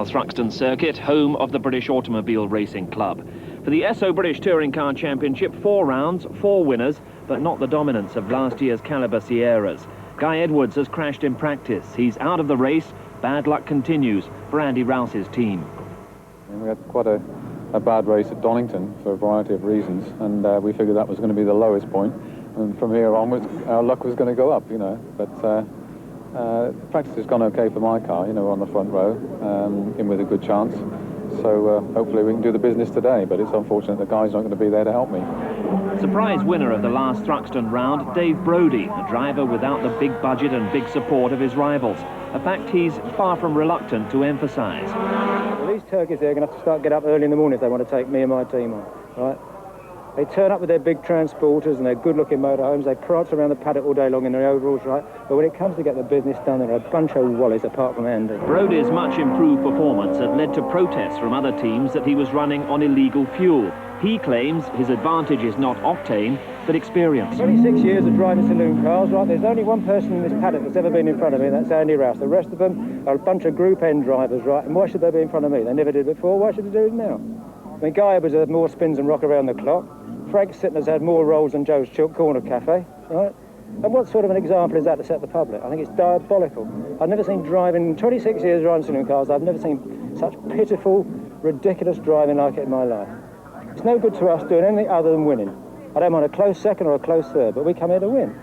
Thruxton circuit, home of the British Automobile Racing Club. For the Esso British Touring Car Championship, 4 rounds, 4 winners, but not the dominance of last year's calibre Sierras. Guy Edwards has crashed in practice. He's out of the race. Bad luck continues for Andy Rouse's team. We had quite a bad race at Donington for a variety of reasons, and we figured that was going to be the lowest point, and from here onwards our luck was going to go up, you know. But practice has gone okay for my car, you know, on the front row, in with a good chance. So hopefully we can do the business today, but it's unfortunate the guy's not going to be there to help me. Surprise winner of the last Thruxton round, Dave Brodie, a driver without the big budget and big support of his rivals. A fact he's far from reluctant to emphasise. Well, these turkeys, they're going to have to get up early in the morning if they want to take me and my team on, right? They turn up with their big transporters and their good-looking motorhomes. They prance around the paddock all day long in their overalls, right? But when it comes to get the business done, they're a bunch of wallies apart from Andy. Brodie's much improved performance had led to protests from other teams that he was running on illegal fuel. He claims his advantage is not octane, but experience. 26 years of driving saloon cars, right? There's only one person in this paddock that's ever been in front of me, and that's Andy Rouse. The rest of them are a bunch of Group N drivers, right? And why should they be in front of me? They never did before. Why should they do it now? I mean, Guy Edwards had more spins and rock around the clock. Frank Sittner's had more rolls than Joe's Chilk Corner Cafe, right? And what sort of an example is that to set the public? I think it's diabolical. I've never seen driving, 26 years driving saloon cars, I've never seen such pitiful, ridiculous driving like it in my life. It's no good to us doing anything other than winning. I don't mind a close second or a close third, but we come here to win.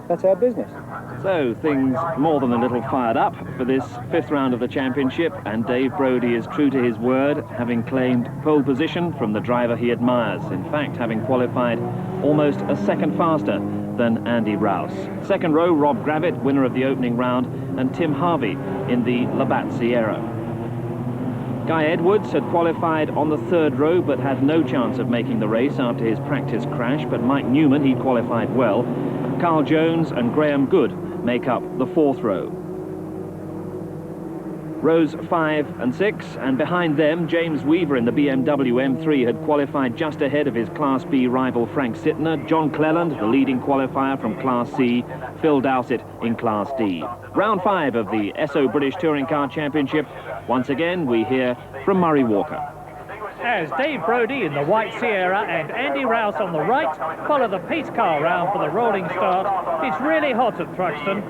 That's our business. So things more than a little fired up for this 5th round of the championship, and Dave Brodie is true to his word, having claimed pole position from the driver he admires. In fact, having qualified almost a second faster than Andy Rouse. Second row, Rob Gravitt, winner of the opening round, and Tim Harvey in the Labatt Sierra. Guy Edwards had qualified on the 3rd row but had no chance of making the race after his practice crash, but Mike Newman, he qualified well. Carl Jones and Graham Good make up the 4th row. Rows 5 and 6, and behind them, James Weaver in the BMW M3 had qualified just ahead of his Class B rival Frank Sittner. John Cleland, the leading qualifier from Class C, Phil Dowsett in Class D. Round 5 of the Esso British Touring Car Championship. Once again, we hear from Murray Walker. As Dave Brodie in the white Sierra and Andy Rouse on the right follow the pace car round for the rolling start. It's really hot at Thruxton.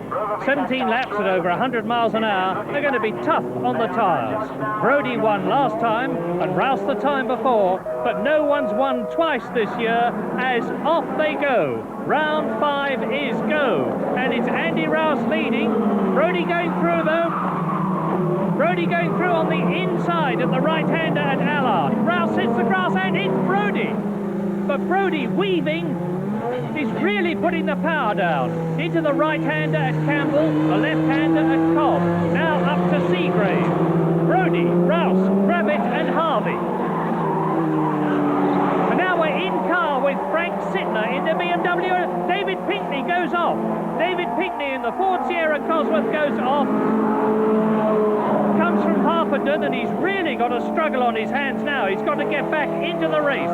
17 laps at over 100 miles an hour. They're going to be tough on the tyres. Brodie won last time and Rouse the time before, but no one's won twice this year, as off they go. Round 5 is go, and it's Andy Rouse leading. Brodie going through though. Brodie going through on the inside at the right-hander at Allard. Rouse hits the grass and hits Brodie. But Brodie weaving is really putting the power down. Into the right-hander at Campbell, the left-hander at Cobb. Now up to Seagrave. Brodie, Rouse, Gravitt and Harvey. And now we're in car with Frank Sittner in the BMW. David Pinkney goes off. David Pinkney in the Ford Sierra Cosworth goes off. Comes from Harpenden, and he's really got a struggle on his hands now. He's got to get back into the race.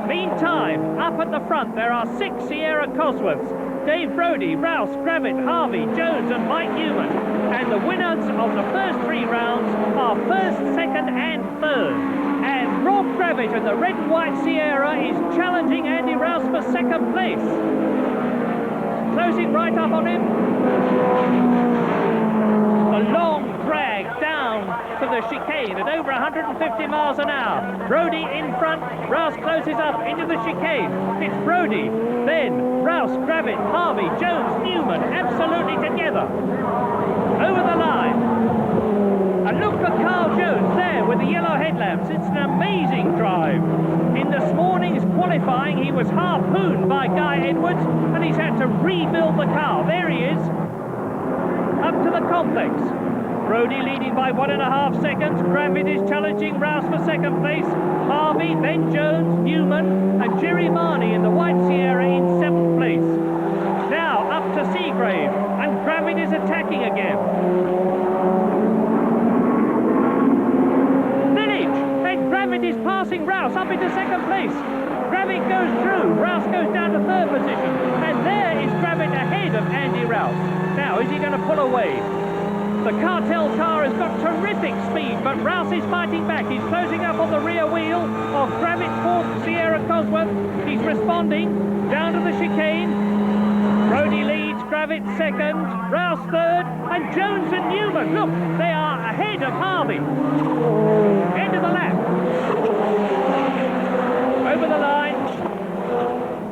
Meantime, up at the front, there are 6 Sierra Cosworths. Dave Brodie, Rouse, Gravitt, Harvey, Jones and Mike Newman. And the winners of the first 3 rounds are 1st, 2nd and 3rd. And Rob Gravitt in the red and white Sierra is challenging Andy Rouse for 2nd place. Closing right up on him. A long drag down to the chicane at over 150 miles an hour. Brodie in front, Rouse closes up into the chicane. It's Brodie, then Rouse, Gravitt, Harvey, Jones, Newman, absolutely together. Over the line. And look for Carl Jones there with the yellow headlamps. It's an amazing drive. In this morning's qualifying, he was harpooned by Guy Edwards, and he's had to rebuild the car. There he is. Up to the complex. Brodie leading by 1.5 seconds. Gravitt is challenging Rouse for 2nd place. Harvey, then Jones, Newman, and Jerry Marney in the white Sierra in 7th place. Now up to Seagrave, and Gravitt is attacking again. Village, and Gravitt is passing Rouse up into 2nd place. Gravitt goes through, Rouse goes down to 3rd position, and there is Gravitt ahead of Andy Rouse. Now, is he going to pull away? The Cartel car has got terrific speed, but Rouse is fighting back. He's closing up on the rear wheel of Gravett fourth, Sierra Cosworth. He's responding down to the chicane. Brodie leads, Gravett second, Rouse third, and Jones and Newman, look, they are ahead of Harvey. End of the lap. Over the line.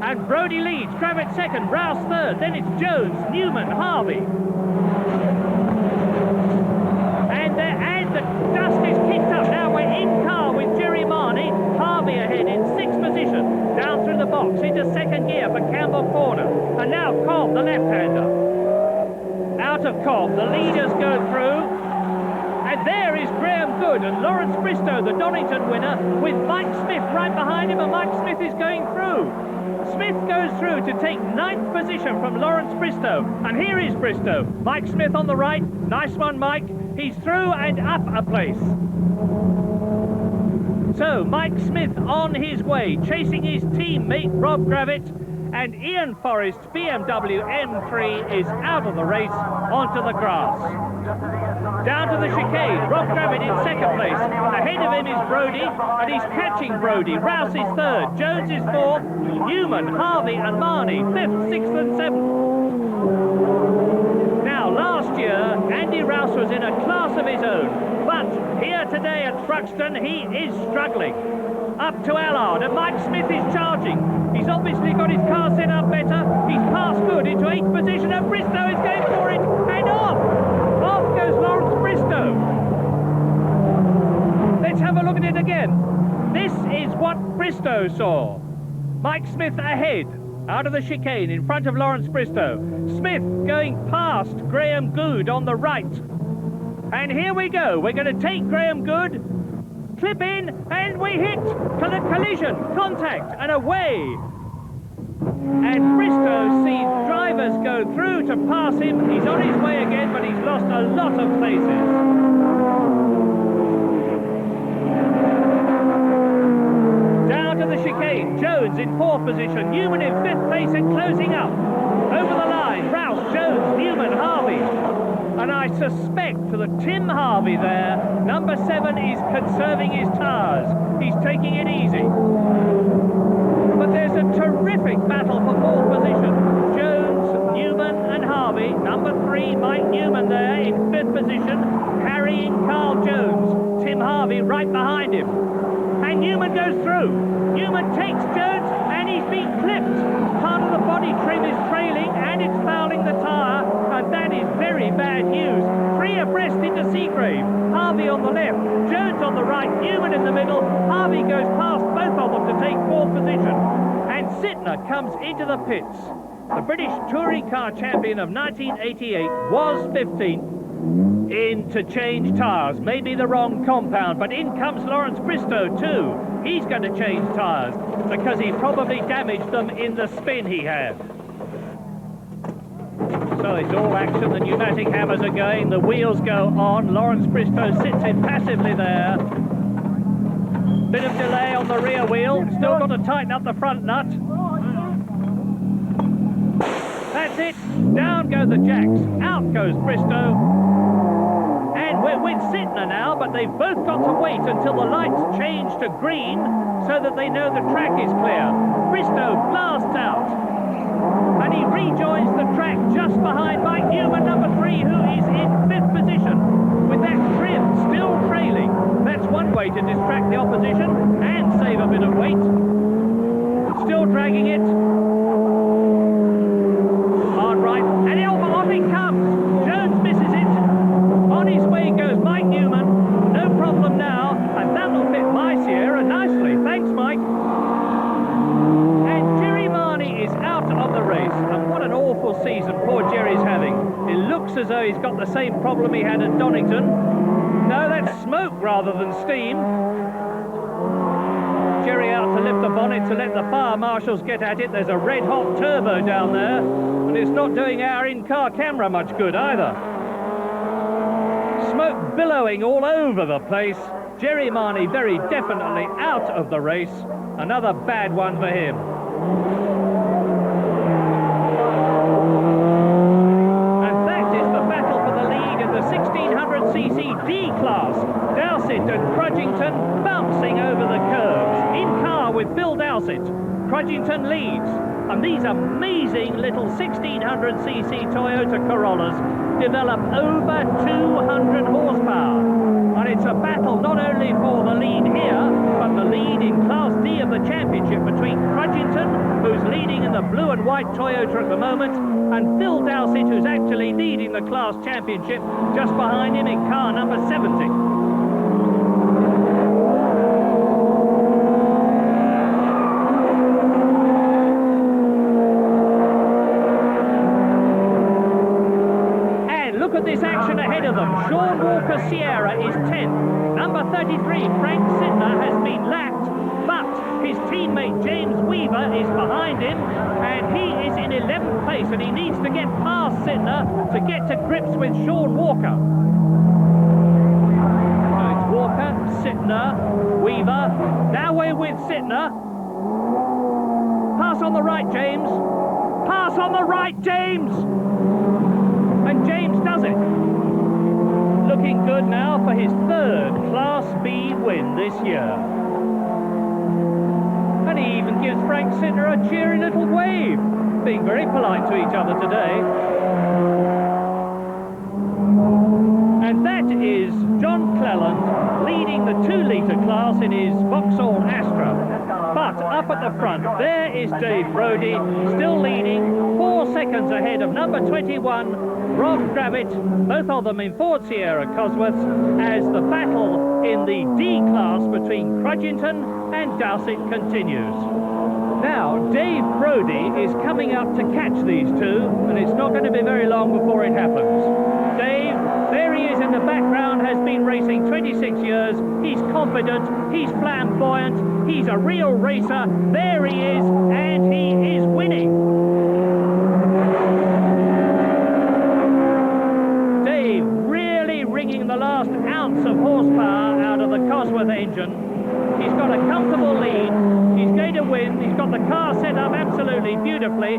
And Brodie leads, Gravett second, Rouse third, then it's Jones, Newman, Harvey. And the dust is kicked up. Now we're in car with Jerry Marnie, Harvey ahead in sixth position. Down through the box into second gear for Campbell Corner. And now Cobb, the left-hander. Out of Cobb, the leaders go through. And there is Graham Good and Lawrence Bristow, the Donington winner, with Mike Smith right behind him, and Mike Smith is going through. Smith goes through to take ninth position from Lawrence Bristow. And here is Bristow. Mike Smith on the right. Nice one, Mike. He's through and up a place. So Mike Smith on his way, chasing his teammate Rob Gravett, and Ian Forrest's BMW M3 is out of the race onto the grass. Down to the chicane, Rob Gravett in second place. Ahead of him is Brodie, and he's catching Brodie. Rouse is third, Jones is fourth, Newman, Harvey and Marnie, fifth, sixth and seventh. Now, last year, Andy Rouse was in a class of his own, but here today at Thruxton, he is struggling. Up to Allard, and Mike Smith is charging. He's obviously got his car set up better. He's passed Good into 8th position, and Bristow is going for it, and off! Off goes Lawrence Bristow. Let's have a look at it again. This is what Bristow saw. Mike Smith ahead, out of the chicane, in front of Lawrence Bristow. Smith going past Graham Good on the right. And here we go. We're going to take Graham Good, clip in, and we hit collision, contact, and away. And Bristow sees drivers go through to pass him. He's on his way again, but he's lost a lot of places. Down to the chicane, Jones in 4th position, Newman in 5th place and closing up. Over the line, Rouse, Jones, Newman, Harvey. And I suspect for the Tim Harvey there, number 7 is conserving his tyres. He's taking it easy. But there's a terrific battle for 4th position. Jones, Newman and Harvey. Number 3, Mike Newman there in 5th position, carrying Carl Jones. Tim Harvey right behind him. And Newman goes through. Newman takes Jones and he's been clipped. Part of the body trim is trailing and it's fouling the tyre, and that is very bad news. 3 abreast into Seagrave. Harvey on the left, Jones on the right, Newman in the middle. Harvey goes past both of them to take 4th position. And Sittner comes into the pits. The British Touring Car Champion of 1988 was 15th. In to change tyres, maybe the wrong compound, but in comes Lawrence Bristow too. He's going to change tyres because he probably damaged them in the spin he had. So it's all action, the pneumatic hammers are going, the wheels go on, Lawrence Bristow sits impassively there. Bit of delay on the rear wheel, still got to tighten up the front nut. That's it, down go the jacks, out goes Bristow. And we're with Sittner now, but they've both got to wait until the lights change to green so that they know the track is clear. Bristow blasts out. And he rejoins the track just behind Mike Newman, number 3, who is in 5th position. With that trim still trailing, that's one way to distract the opposition and save a bit of weight. Still dragging it. Hard right, and off it comes. Jones misses it. On his way goes Mike Newman. No problem now, and that will fit my Sierra nicely. Thanks, Mike. And Jerry Marnie is out of the race, and what an awful season poor Jerry's having. It looks as though he's got the same problem he had at Donington. No, that's smoke rather than steam. Jerry out to lift the bonnet to let the fire marshals get at it. There's a red-hot turbo down there, and it's not doing our in-car camera much good either. Smoke billowing all over the place. Jerry Marnie very definitely out of the race. Another bad one for him. And that is the battle for the lead in the 16 and Crudgington bouncing over the curves. In car with Bill Dowsett. Crudgington leads. And these amazing little 1600cc Toyota Corollas develop over 200 horsepower. And it's a battle not only for the lead here, but the lead in Class D of the championship between Crudgington, who's leading in the blue and white Toyota at the moment, and Phil Dowsett, who's actually leading the Class Championship just behind him in car number 70. Look at this action ahead of them. Sean Walker Sierra is 10th. Number 33, Frank Sidner, has been lapped, but his teammate James Weaver is behind him, and he is in 11th place, and he needs to get past Sidner to get to grips with Sean Walker. So it's Walker, Sidner, Weaver. Now we're with Sidner. Pass on the right, James. Pass on the right, James! And James does it. Looking good now for his third Class B win this year. And he even gives Frank Sidner a cheery little wave, being very polite to each other today. And that is John Cleland leading the 2-litre class in his Vauxhall Astra. But up at the front, there is Dave Brodie, still leading, 4 seconds ahead of number 21, Rob Gravett, both of them in Ford Sierra Cosworths, as the battle in the D class between Crudgington and Dowsett continues. Now, Dave Brodie is coming up to catch these two, and it's not going to be very long before it happens. Dave, there he is in the background, has been racing 26 years. He's confident, he's flamboyant, he's a real racer. There he is, and he is winning. Dave really wringing the last ounce of horsepower out of the Cosworth engine. He's got a comfortable lead. He's going to win. He's got the car set up absolutely beautifully.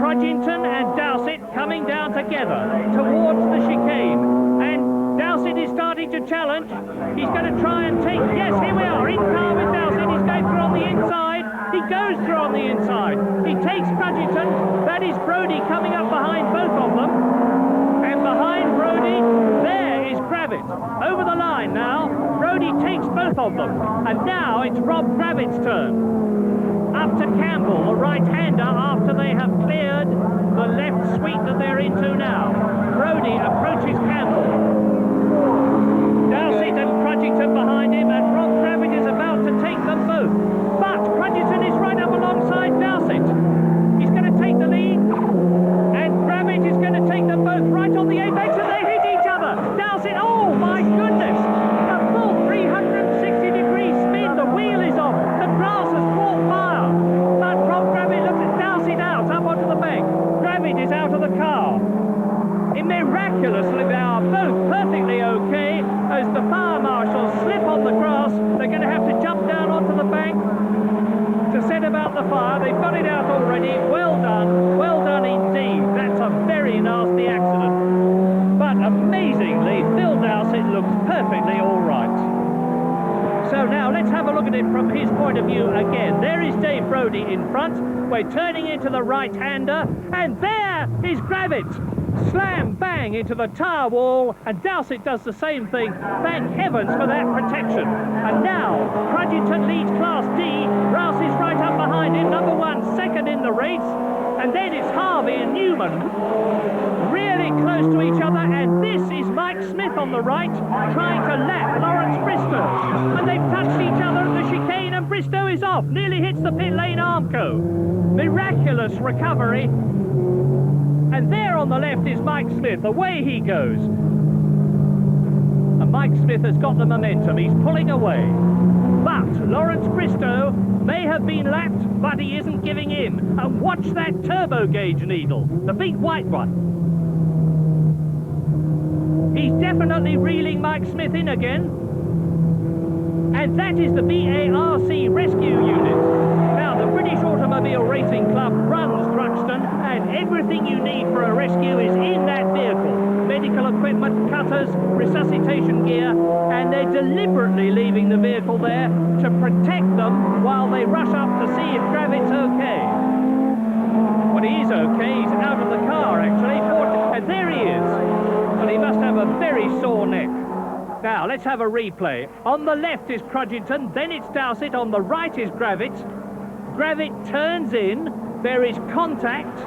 Crudgington and Dowsett coming down together towards the chicane. And Dowsett is starting to challenge. He's going to try and take... Yes, here we are, in car with Dowsett. He's going through on the inside. He goes through on the inside. He takes Crudgington. That is Brodie coming up behind both of them. And behind Brodie, there is Gravett. Over the line now. Brodie takes both of them. And now it's Rob Gravett's turn. Up to Campbell, the right-hander, after they have cleared the left sweep that they're into now. Brodie approaches Campbell. Dowsett and Crudgington behind him, and Rob Gravett is about to take them both. But Crudgington is right up alongside Dowsett. He's going to take the lead, and Gravett is going to take them both right on the apex, and they hit each other. Dowsett, oh my goodness! A full 360-degree spin, the wheel is off, the grass has caught fire. But Rob Gravett looks at Dowsett out, up onto the bank. Gravett is out of the car. Miraculously, they are both perfectly okay as the fire marshals slip on the grass. They're going to have to jump down onto the bank to set about the fire. They've got it out already. Well done indeed. That's a very nasty accident. But amazingly, Phil Dowsett looks perfectly all right. So now let's have a look at it from his point of view again. There is Dave Brodie in front. We're turning into the right-hander, and there is Gravett. Slam bang into the tyre wall, and Dowsett does the same thing. Thank heavens for that protection. And now Crudgington leads Class D. Rouse is right up behind him, number 1, second in the race. And then it's Harvey and Newman really close to each other, and this is Mike Smith on the right trying to lap Lawrence Bristow, and they've touched each other at the chicane, and Bristow is off, nearly hits the pit lane Armco. Miraculous recovery. And there on the left is Mike Smith. Away he goes. And Mike Smith has got the momentum. He's pulling away. But Lawrence Bristow may have been lapped, but he isn't giving in. And watch that turbo gauge needle, the big white one. He's definitely reeling Mike Smith in again. And that is the BARC rescue unit. Now, the British Automobile Racing Club runs Thruxton, and everything you need for a rescue is in that vehicle. Medical equipment, shutters, resuscitation gear, and they're deliberately leaving the vehicle there to protect them while they rush up to see if Gravit's okay. Well, he is okay. He's out of the car, actually. And there he is. And he must have a very sore neck. Now, let's have a replay. On the left is Crudgington, then it's Dowsett. On the right is Gravit. Gravit turns in. There is contact.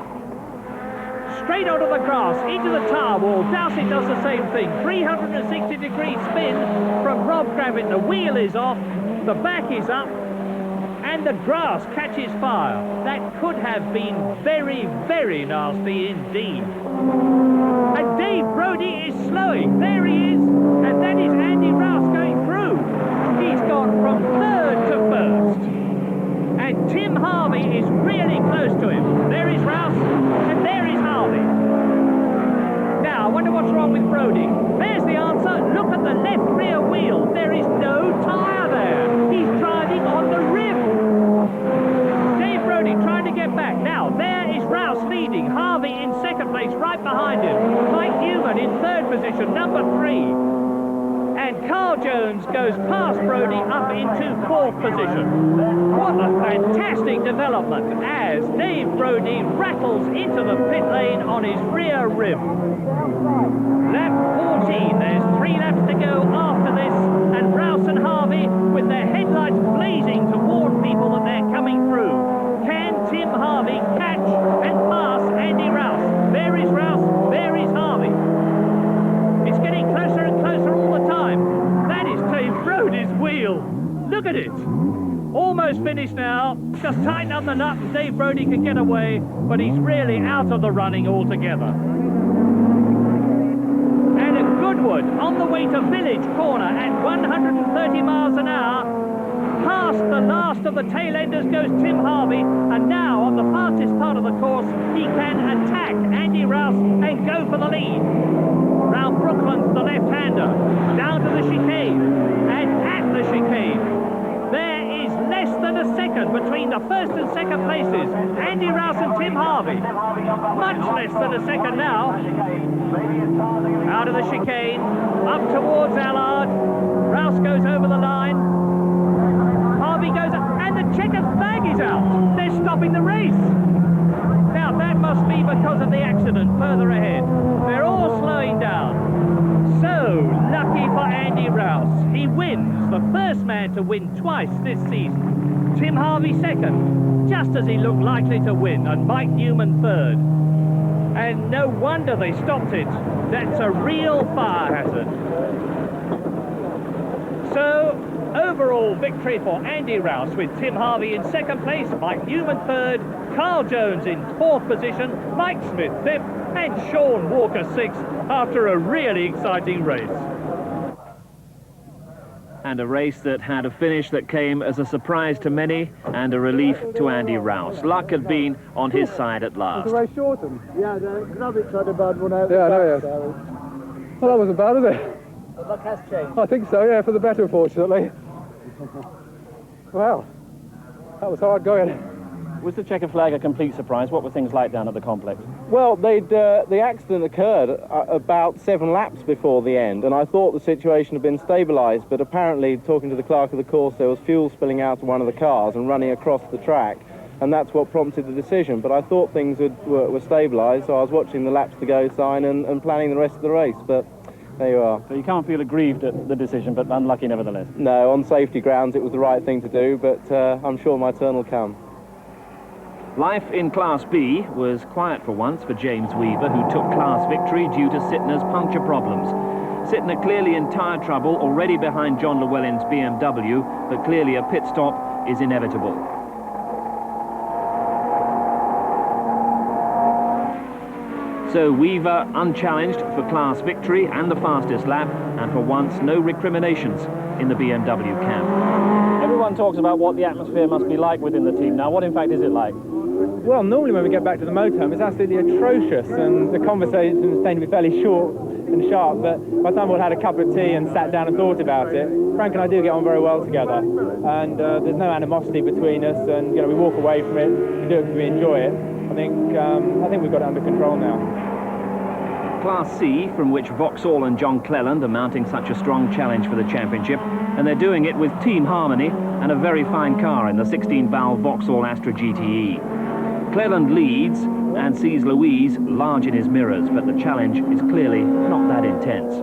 Straight onto the grass, into the tyre wall. Dowsett does the same thing. 360-degree spin from Rob Gravit. The wheel is off, the back is up, and the grass catches fire. That could have been very, very nasty indeed. And Dave Brodie is slowing. There he is. And that is Andy Rouse going through. He's gone from third to first. And Tim Harvey is really close to him. There is Rouse, and there is Harvey. Now, I wonder what's wrong with Brodie. There's the answer. Look at the left rear wheel. There is no tyre there. He's driving on the rim. Dave Brodie trying to get back. Now, there is Rouse leading. Harvey in second place, right behind him. Mike Newman in third position, number 3. And Carl Jones goes past Brodie up into fourth position. What a fantastic development as Dave Brodie rattles into the pit lane on his rear rim. Lap 14, there's 3 laps to go after this, and Rouse and Harvey with their headlights blazing to warn people that they're coming through. Can Tim Harvey catch and pass Andy Rouse? There is Rouse, there is Harvey. It's getting closer and closer all the time. That is Dave Brodie's wheel. Look at it. Almost finished now. Just tighten up the nut and Dave Brodie can get away, but he's really out of the running altogether. And a Goodwood on the way to Village Corner at 130 miles an hour. Past the last of the tail-enders goes Tim Harvey, and now on the fastest part of the course he can attack Andy Rouse and go for the lead. Ralph Brooklands, the left-hander, down to the chicane, and at the chicane there is less than a second between the first and second places, Andy Rouse and Tim Harvey. Much less than a second now. Out of the chicane, up towards Allard. Rouse goes over the line. Harvey goes up, and the checkered flag is out. They're stopping the race. Now that must be because of the accident further ahead. They're all slowing down. So lucky for Andy Rouse. He wins, the first man to win twice this season. Tim Harvey second, just as he looked likely to win, and Mike Newman third. And no wonder they stopped it. That's a real fire hazard. So, overall victory for Andy Rouse with Tim Harvey in second place, Mike Newman third, Carl Jones in fourth position, Mike Smith fifth, and Sean Walker sixth after a really exciting race. And a race that had a finish that came as a surprise to many and a relief to Andy Rouse. Luck had been on his side at last. The race shortened. Yeah, the Gravit tried a bad one out. Yeah, I know, yeah. Well, that wasn't bad, was it? The luck has changed. I think so, yeah, for the better, fortunately. Well, that was hard going. Was the checkered flag a complete surprise? What were things like down at the complex? Well, the accident occurred about 7 laps before the end, and I thought the situation had been stabilised, but apparently, talking to the clerk of the course, there was fuel spilling out of one of the cars and running across the track, and that's what prompted the decision. But I thought things were stabilised, so I was watching the laps to go sign and planning the rest of the race, but there you are. So you can't feel aggrieved at the decision, but unlucky nevertheless? No, on safety grounds it was the right thing to do, but I'm sure my turn will come. Life in Class B was quiet for once for James Weaver, who took class victory due to Sittner's puncture problems. Sittner clearly in tyre trouble, already behind John Llewellyn's BMW, but clearly a pit stop is inevitable. So Weaver unchallenged for class victory and the fastest lap, and for once no recriminations in the BMW camp. Everyone talks about what the atmosphere must be like within the team. Now, what in fact is it like? Well, normally when we get back to the motorhome, it's absolutely atrocious, and the conversations tend to be fairly short and sharp, but by the time we've had a cup of tea and sat down and thought about it, Frank and I do get on very well together, and there's no animosity between us, and we walk away from it, we do it because we enjoy it. I think we've got it under control now. Class C, from which Vauxhall and John Cleland are mounting such a strong challenge for the championship, and they're doing it with team harmony and a very fine car in the 16-valve Vauxhall Astra GTE. Cleland leads and sees Louise large in his mirrors, but the challenge is clearly not that intense.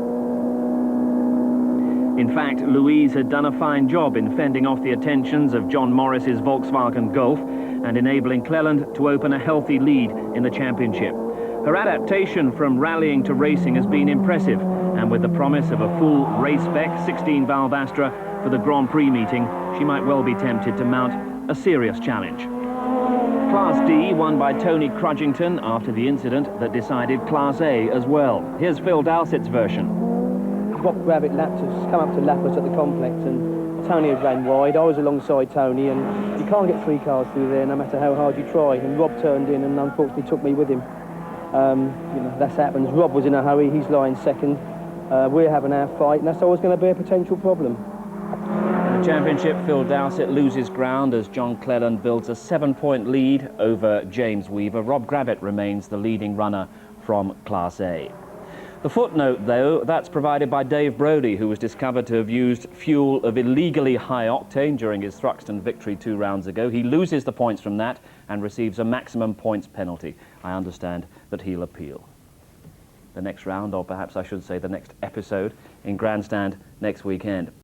In fact, Louise had done a fine job in fending off the attentions of John Morris's Volkswagen Golf and enabling Cleland to open a healthy lead in the championship. Her adaptation from rallying to racing has been impressive, and with the promise of a full race-spec 16-valve Astra for the Grand Prix meeting, she might well be tempted to mount a serious challenge. Class D won by Tony Crudgington after the incident that decided Class A as well. Here's Phil Dowsett's version. Rob Gravitt lapped us, come up to lap us at the complex, and Tony had ran wide. I was alongside Tony, and you can't get three cars through there no matter how hard you try. And Rob turned in and unfortunately took me with him. You know, that happens. Rob was in a hurry, he's lying second. We're having our fight, and that's always going to be a potential problem. In the championship, Phil Dowsett loses ground as John Cleland builds a 7-point lead over James Weaver. Rob Gravitt remains the leading runner from Class A. The footnote, though, that's provided by Dave Brodie, who was discovered to have used fuel of illegally high octane during his Thruxton victory 2 rounds ago. He loses the points from that and receives a maximum points penalty. I understand that he'll appeal. The next round, or perhaps I should say the next episode, in Grandstand next weekend.